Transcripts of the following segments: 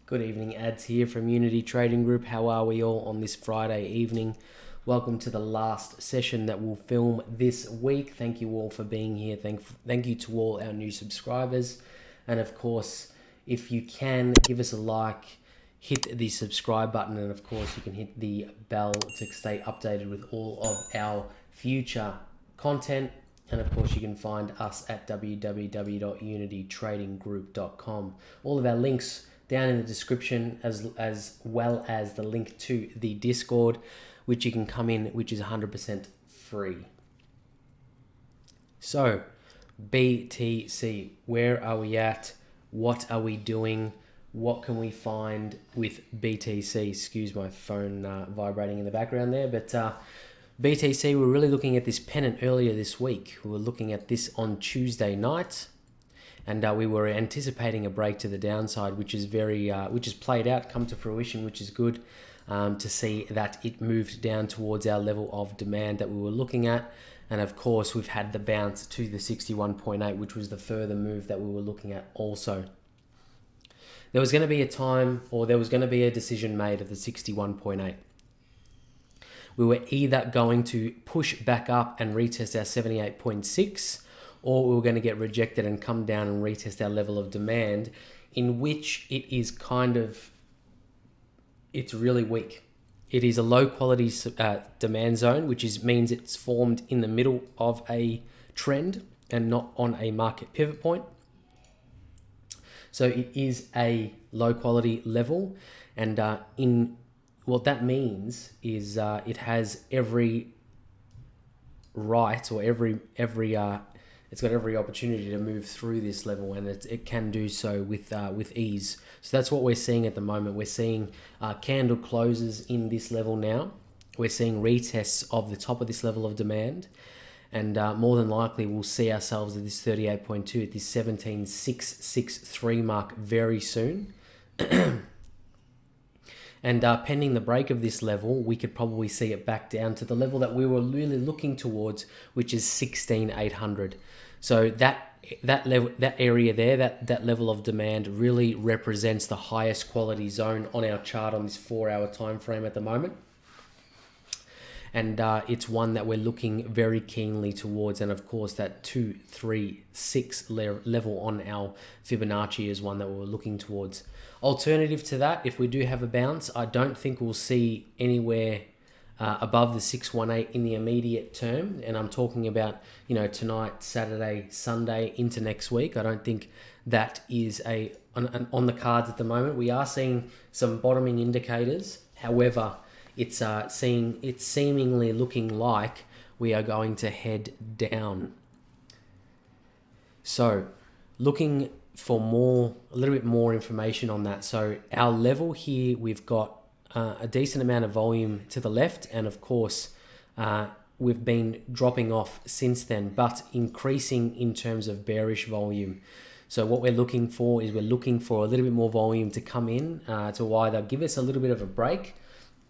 Good evening, Ads here from Unity Trading Group. How are we all on this Friday evening? Welcome to the last session that we'll film this week. Thank you all for being here. Thank you to all our new subscribers. And of course, if you can, give us a like, hit the subscribe button, and of course you can hit the bell to stay updated with all of our future content. And of course you can find us at www.unitytradinggroup.com. All of our links down in the description, as well as the link to the Discord, which you can come in, which is 100% free. So, BTC, where are we at? What are we doing? What can we find with BTC? Excuse my phone vibrating in the background there, but BTC, we're really looking at this pennant earlier this week. We were looking at this on Tuesday night. And we were anticipating a break to the downside, which is which has played out, come to fruition, which is good to see that it moved down towards our level of demand that we were looking at. And of course, we've had the bounce to the 61.8, which was the further move that we were looking at also. There was going to be a time, or there was going to be a decision made of the 61.8. We were either going to push back up and retest our 78.6, or we were going to get rejected and come down and retest our level of demand, in which it is it's really weak. It is a low quality demand zone, which means it's formed in the middle of a trend and not on a market pivot point. So it is a low quality level, and what that means is it has every right, or it's got every opportunity to move through this level, and it can do so with ease. So that's what we're seeing at the moment. We're seeing candle closes in this level now. We're seeing retests of the top of this level of demand, and more than likely we'll see ourselves at this 38.2 at this 17,663 mark very soon. And pending the break of this level, we could probably see it back down to the level that we were really looking towards, which is 16,800. So that level, that area there, that level of demand really represents the highest quality zone on our chart on this 4-hour time frame at the moment. And it's one that we're looking very keenly towards. And of course, that 2, 3, 6 level on our Fibonacci is one that we're looking towards. Alternative to that, if we do have a bounce, I don't think we'll see anywhere above the 618 in the immediate term. And I'm talking about, tonight, Saturday, Sunday into next week. I don't think that is on the cards at the moment. We are seeing some bottoming indicators. However, it's seemingly looking like we are going to head down. So looking for a little bit more information on that. So our level here, we've got a decent amount of volume to the left, and of course we've been dropping off since then, but increasing in terms of bearish volume. So what we're looking for is a little bit more volume to come in to either give us a little bit of a break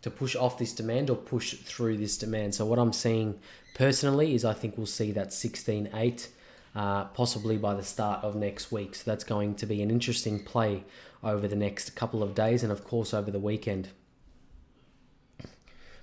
to push off this demand or push through this demand. So what I'm seeing personally is I think we'll see that 16.8 possibly by the start of next week. So that's going to be an interesting play over the next couple of days, and of course over the weekend.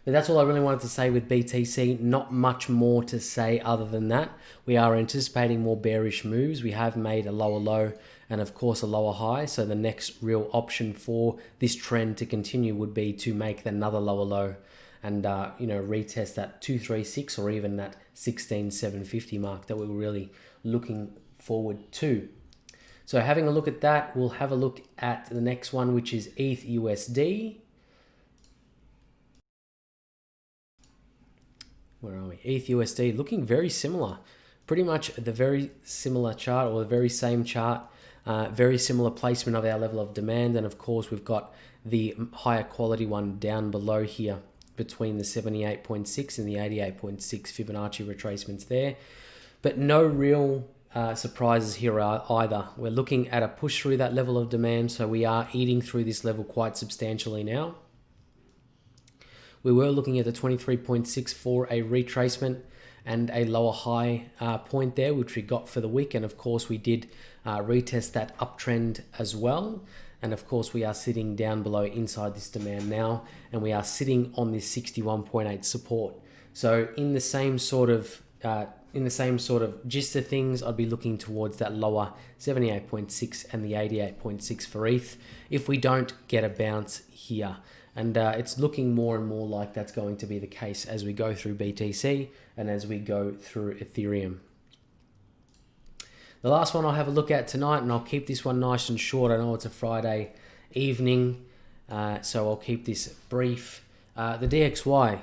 But that's all I really wanted to say with BTC. Not much more to say other than that. We are anticipating more bearish moves. We have made a lower low and of course a lower high. So the next real option for this trend to continue would be to make another lower low and retest that 236 or even that 16,750 mark that we're really looking forward to. So having a look at that, we'll have a look at the next one, which is ETH USD. Where are we? ETH USD looking very similar. Pretty much the very similar chart, or the very same chart. Very similar placement of our level of demand. And of course, we've got the higher quality one down below here between the 78.6 and the 88.6 Fibonacci retracements there. But no real surprises here either. We're looking at a push through that level of demand. So we are eating through this level quite substantially now. We were looking at the 23.6 for a retracement and a lower high point there, which we got for the week. And of course, we did retest that uptrend as well. And of course, we are sitting down below inside this demand now, and we are sitting on this 61.8 support. So in the same sort of gist of things, I'd be looking towards that lower 78.6 and the 88.6 for ETH if we don't get a bounce here. And it's looking more and more like that's going to be the case as we go through BTC and as we go through Ethereum. The last one I'll have a look at tonight, and I'll keep this one nice and short. I know it's a Friday evening, so I'll keep this brief. The DXY,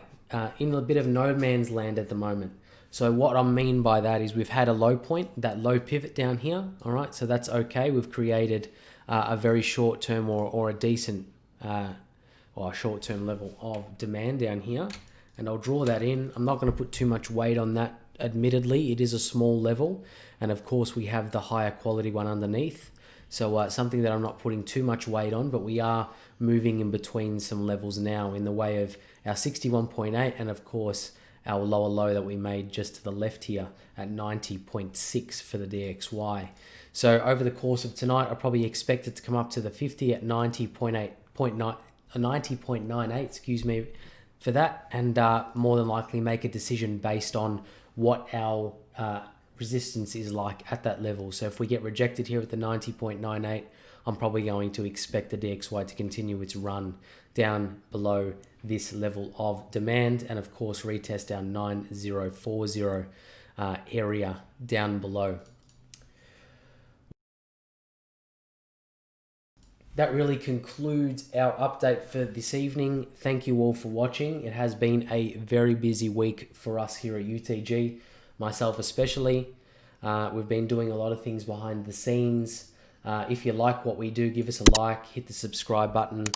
in a bit of no man's land at the moment. So what I mean by that is we've had a low point, that low pivot down here. All right, so that's okay. We've created a very short-term or a decent or a short-term level of demand down here, and I'll draw that in. I'm not going to put too much weight on that. Admittedly, it is a small level, and of course we have the higher quality one underneath, so something that I'm not putting too much weight on, but we are moving in between some levels now in the way of our 61.8 and of course our lower low that we made just to the left here at 90.6 for the DXY. So over the course of tonight, I probably expect it to come up to the 50 at 90.98, excuse me, for that, and more than likely make a decision based on what our resistance is like at that level. So if we get rejected here at the 90.98, I'm probably going to expect the DXY to continue its run down below this level of demand, and of course retest our 9040 area down below. That really concludes our update for this evening. Thank you all for watching. It has been a very busy week for us here at UTG, myself especially. We've been doing a lot of things behind the scenes. If you like what we do, give us a like, hit the subscribe button,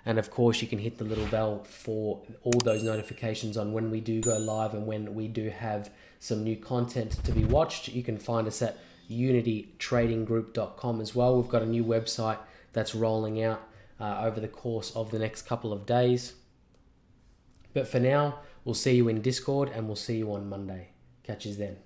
and of course you can hit the little bell for all those notifications on when we do go live and when we do have some new content to be watched. You can find us at unitytradinggroup.com as well. We've got a new website that's rolling out over the course of the next couple of days. But for now, we'll see you in Discord and we'll see you on Monday. Catch you then.